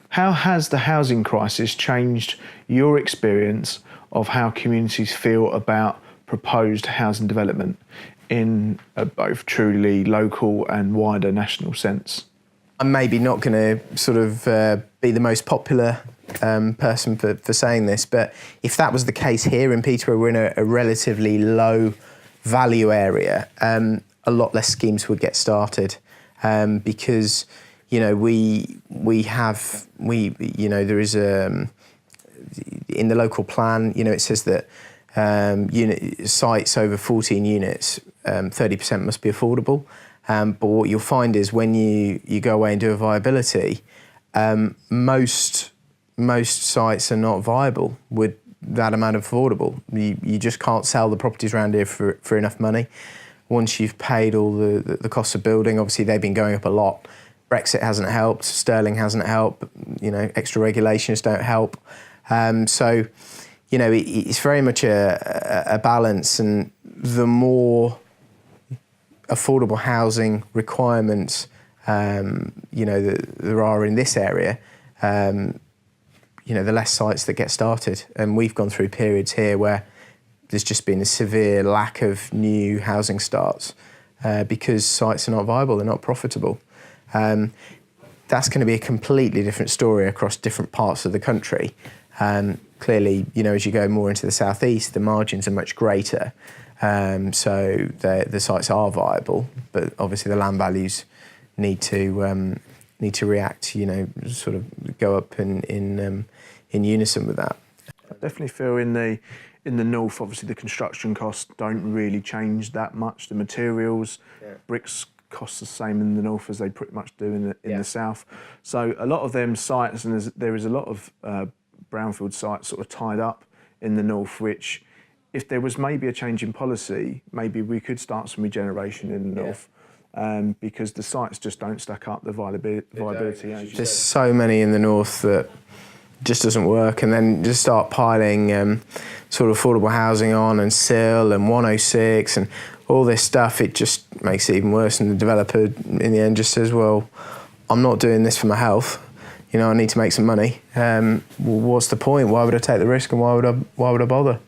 How has the housing crisis changed your experience of how communities feel about proposed housing development in a both truly local and wider national sense? I'm maybe not going to sort of be the most popular person for saying this, but if that was the case here in Peterborough, we're in a relatively low value area, a lot less schemes would get started because you know, there is in the local plan, you know, it says that sites over 14 units, 30% must be affordable. But what you'll find is when you go away and do a viability, most sites are not viable with that amount of affordable. You just can't sell the properties around here for enough money. Once you've paid all the costs of building, obviously they've been going up a lot. Brexit hasn't helped, sterling hasn't helped, you know, extra regulations don't help. So, you know, it's very much a balance, and the more affordable housing requirements, you know, there are in this area, you know, the less sites that get started. And we've gone through periods here where there's just been a severe lack of new housing starts because sites are not viable, they're not profitable. That's going to be a completely different story across different parts of the country. Clearly, you know, as you go more into the southeast, the margins are much greater, so the sites are viable. But obviously, the land values need to react. You know, sort of go up in unison with that. I definitely feel in the north, obviously, the construction costs don't really change that much. The materials, bricks, costs the same in the north as they pretty much do in the south. So a lot of them sites, and there is a lot of brownfield sites sort of tied up in the north, which if there was maybe a change in policy, maybe we could start some regeneration in the north. Because the sites just don't stack up, the viability. There's so many in the north that just doesn't work, and then just start piling sort of affordable housing on, and SIL and 106 and all this stuff. It just makes it even worse, and the developer in the end just says, well, I'm not doing this for my health, you know, I need to make some money. Well, what's the point? Why would I take the risk, and why would I bother?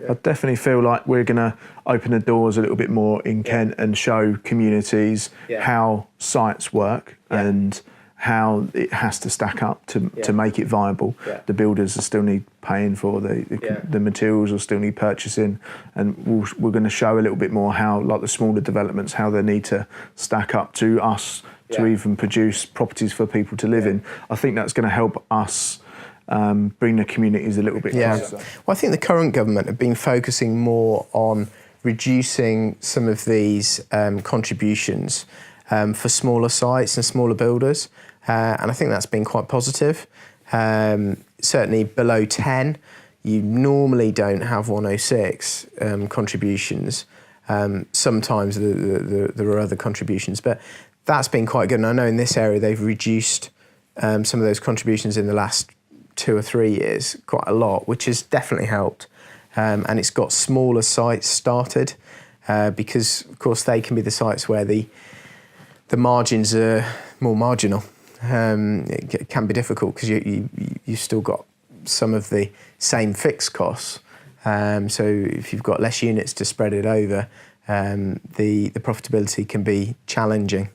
I definitely feel like we're going to open the doors a little bit more in Kent and show communities how sites work and how it has to stack up to make it viable. The builders will still need paying for the materials, will still need purchasing, and we're going to show a little bit more how, like the smaller developments, how they need to stack up to us to even produce properties for people to live in. I think that's going to help us bring the communities a little bit closer. Well, I think the current government have been focusing more on reducing some of these contributions for smaller sites and smaller builders, and I think that's been quite positive. Certainly below 10, you normally don't have 106 contributions. Sometimes there are other contributions, but that's been quite good. And I know in this area they've reduced some of those contributions in the last 2 or 3 years quite a lot, which has definitely helped. And it's got smaller sites started because, of course, they can be the sites where the margins are more marginal. It can be difficult because you've still got some of the same fixed costs. So if you've got less units to spread it over, the profitability can be challenging.